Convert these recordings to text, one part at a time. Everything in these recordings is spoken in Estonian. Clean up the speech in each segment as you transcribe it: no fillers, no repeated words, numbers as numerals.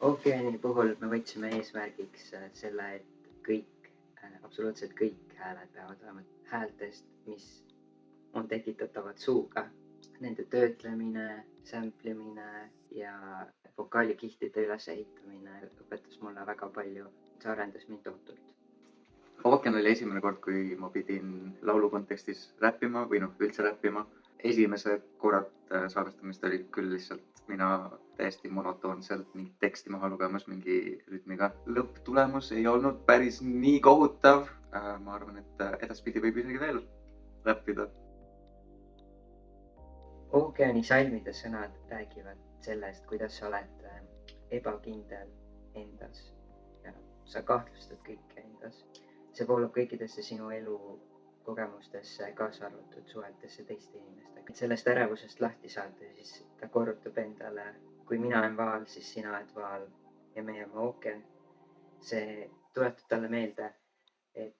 Ookeani puhul me võtsime eesmärgiks selle, et kõik, absoluutselt kõik hääled peavad olema häältest, mis on tekitatavad suuga. Nende töötlemine, samplimine ja vokaalikihtide ülesehitamine õpetas mulle väga palju. See arendas mind tohutult. Ookean oli esimene kord, kui ma pidin laulu kontekstis räppima või üldse räppima. Esimesed korrad salvestamist oli küll lihtsalt mina täiesti monotoonselt mingit teksti maha lugemas mingi rütmiga. Lõpptulemus ei olnud päris nii kohutav. Ma arvan, et edaspidi võib isegi veel räppida. Ookeani salmide sõnad räägivad sellest, kuidas sa oled ebakindel endas ja sa kahtlustad kõike endas. See voolab kõikidesse sinu elu kogemustesse, kaasa arvatud suhetesse teiste inimestega. Sellest ärevusest lahti saada, siis ta korrutab endale, kui mina olen vaal, siis sina oled vaal ja meie oleme ookean. See tuletab talle meelde, et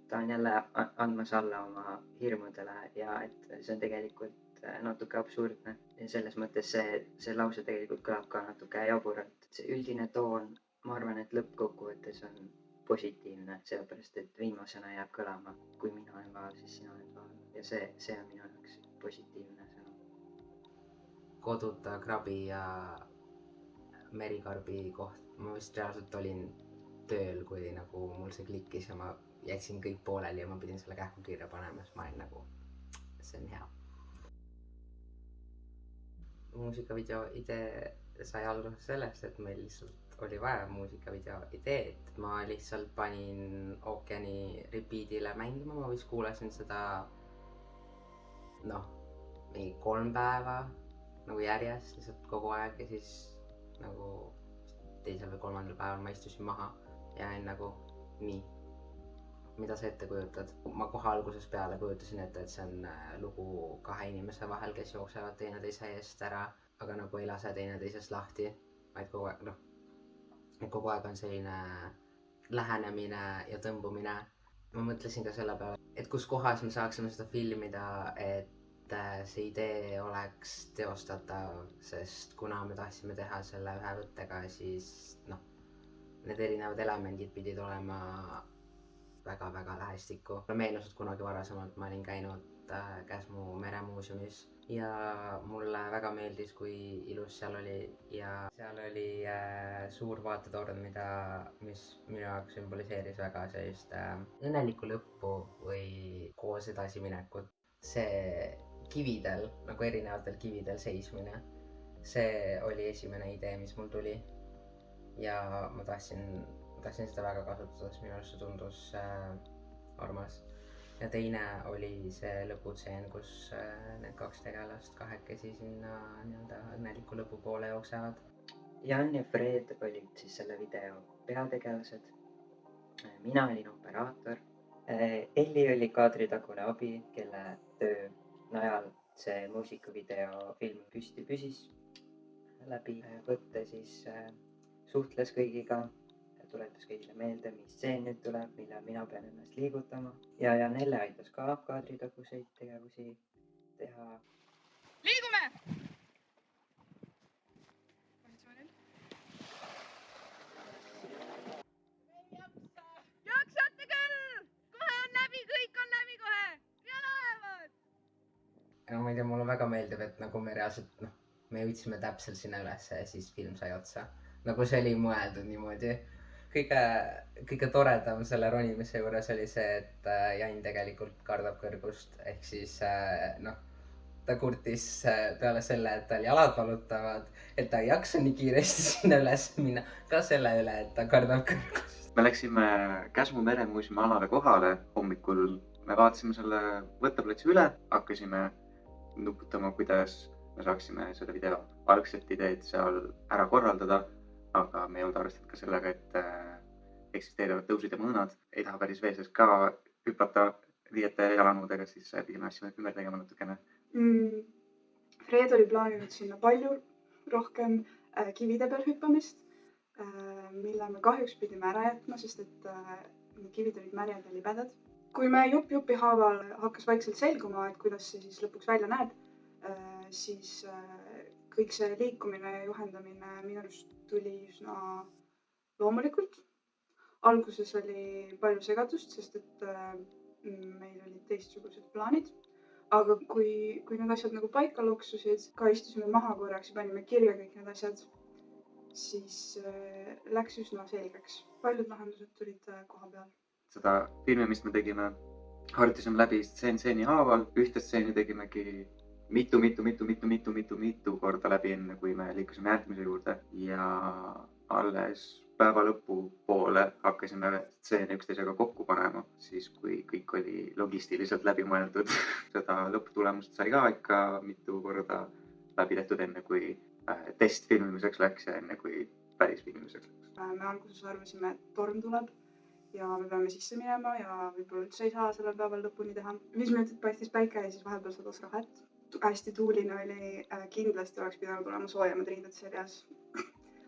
ta on jälle andmas alla oma hirmudele ja et see on tegelikult natuke absurdne. Ja selles mõttes see lause tegelikult kõlab ka natuke jaburalt. See üldine toon, ma arvan, et lõppkokkuvõttes on positiivne, sellepärast et viimasena jääb kõlama, kui mina olen vaal, siis sina oled vaal. Ja see on minu jaoks positiivne sõnum. Koduta krabi ja merikarbi koht. Ma vist reaalselt olin tööl, kui nagu mul see klikkis ja ma jätsin kõik pooleli ja ma pidin selle kähku kirja panema, siis ma olin nagu, see on hea. Muusikavideo idee sai alguses sellest, et meil lihtsalt oli vaja muusikavideo ideed. Ma lihtsalt panin Ookeani repeatile mängima, ma vist kuulasin seda mingi 3 päeva nagu järjest lihtsalt kogu aeg ja siis nagu 2. või 3. päeval ma istusin maha ja olin nagu nii, mida sa ette kujutad. Ma kohe algusest peale kujutasin ette, et see on lugu 2 inimese vahel, kes jooksevad teineteise eest ära, aga nagu ei lase teineteisest lahti, vaid kogu aeg on selline lähenemine ja tõmbumine. Ma mõtlesin ka selle peale, et kus kohas me saaksime seda filmida, et see idee oleks teostatav, sest kuna me tahtsime teha selle ühe võttega, siis need erinevad elemendid pidid olema väga-väga lähestikku. Mulle meenus, et kunagi varasemalt ma olin käinud Käsmu meremuuseumis ja mulle väga meeldis, kui ilus seal oli ja seal oli suur vaatetorn, mis minu jaoks sümboliseeris väga sellist õnnelikku lõppu või koos edasiminekut. See kividel, nagu erinevatel kividel seismine, see oli esimene idee, mis mul tuli ja ma tahtsin seda väga kasutada, sest minu arust see tundus armas. Ja teine oli see lõputseen, kus need 2 tegelast kahekesi sinna õnneliku lõpu poole jooksevad. Jan ja Fred olid siis selle video peategelased. Mina olin operaator. Elli oli kaadritagune abi, kelle töö najal see muusikavideo film püsti püsis. Läbi võtte siis suhtles kõigiga. Tuletas kõigile meelde, mis stseen nüüd tuleb, millal mina pean ennast liigutama. Ja Janelle aitas ka kaadritaguseid tegevusi teha. Liigume! Jaksate küll! Kohe on läbi, kõik on läbi kohe! Ja lähevad! Ma ei tea, mulle väga meeldib, et nagu me reaalselt, me jõudsime täpselt sinna üles ja siis film sai otsa. Nagu see oli mõeldud niimoodi. Kõige toredam selle ronimise juures oli see, et Jan tegelikult kardab kõrgust, ehk siis ta kurtis peale selle, et tal jalad valutavad, et ta ei jaksa nii kiiresti sinna üles minna, ka selle üle, et ta kardab kõrgust. Me läksime Käsmu meremuuseumi alale kohale hommikul, me vaatasime selle võtteplatsi üle, hakkasime nuputama, kuidas me saaksime selle video algset ideed seal ära korraldada. Aga me ei olnud arvestanud ka sellega, et eksisteerivad tõusid ja mõõnad. Ei taha päris veeses ka hüpata riiete jalanõudega, siis pidime asju ümber tegema natukene. Fred oli plaaninud sinna palju rohkem kivide peal hüppamist, mille me kahjuks pidime ära jätma, sest et kivid olid märjad ja libedad. Kui me jupi haaval hakkas vaikselt selguma, et kuidas see siis lõpuks välja näeb, siis kõik see liikumine ja juhendamine minu arust tuli üsna loomulikult. Alguses oli palju segadust, sest et meil olid teistsugused plaanid. Aga kui need asjad nagu paika loksusid, ka istusime maha korraks ja panime kirja kõik need asjad, siis läks üsna selgeks. Paljud lahendused tulid koha peal. Seda filmimist me tegime, harjutasime läbi stseeni haaval. Ühte stseeni tegimegi mitu korda läbi enne, kui me liikusime järgmise juurde. Ja alles päeva lõpu poole hakkasime stseene üksteisega kokku panema, siis kui kõik oli logistiliselt läbi mõeldud. Seda lõpptulemust sai ka ikka mitu korda läbi tehtud enne, kui testfilmimiseks läks ja enne, kui päris filmimiseks läks. Me alguses arvasime, et torm tuleb ja me peame sisse minema ja võib-olla üldse ei saa sellel päeval lõpuni teha. 5 minutit paistis päike ja siis vahepeal sadas rahet. Hästi tuuline oli, kindlasti oleks pidanud olema soojemad riided seljas.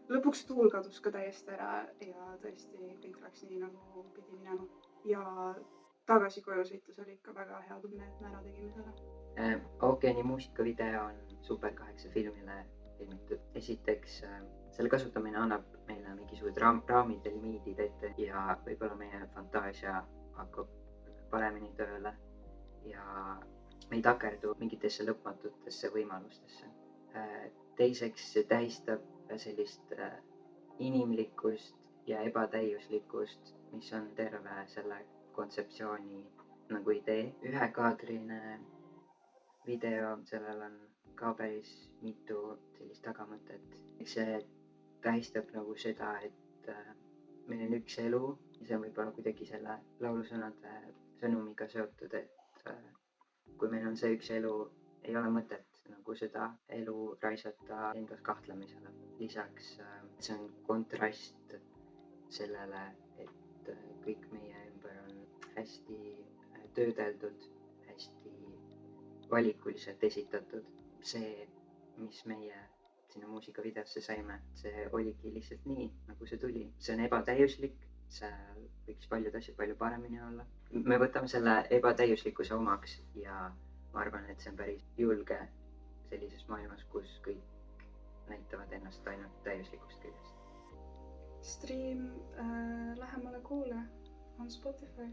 Lõpuks tuul kadus ka täiesti ära ja tõesti kõik läks nii, nagu pidi minema. Ja tagasi koju sõites oli ikka väga hea tunne, et me ära tegime selle. Ookeani muusikavideo on Super 8 filmile filmitud. Esiteks, selle kasutamine annab meile mingisugused raamid ja limiidid ette ja võib-olla meie fantaasia hakkab paremini tööle ja me ei takerdu mingitesse lõpmatutesse võimalustesse. Teiseks, see tähistab sellist inimlikkust ja ebatäiuslikkust, mis on terve selle kontseptsiooni nagu idee. Ühekaadrine video, sellel on ka päris mitu sellist tagamõtet. See tähistab nagu seda, et meil on üks elu ja see on võib-olla kuidagi selle laulusõnade sõnumiga seotud, et kui meil on see üks elu, ei ole mõtet nagu seda elu raisata endas kahtlemisele. Lisaks see on kontrast sellele, et kõik meie ümber on hästi töödeldud, hästi valikuliselt esitatud. See, mis meie sinna muusikavideosse saime, see oligi lihtsalt nii, nagu see tuli. See on ebatäiuslik, seal võiks paljud asjad palju paremini olla. Me võtame selle ebatäiuslikkuse omaks ja ma arvan, et see on päris julge sellises maailmas, kus kõik näitavad ennast ainult täiuslikust küljest. Stream lähemale kuule on Spotify.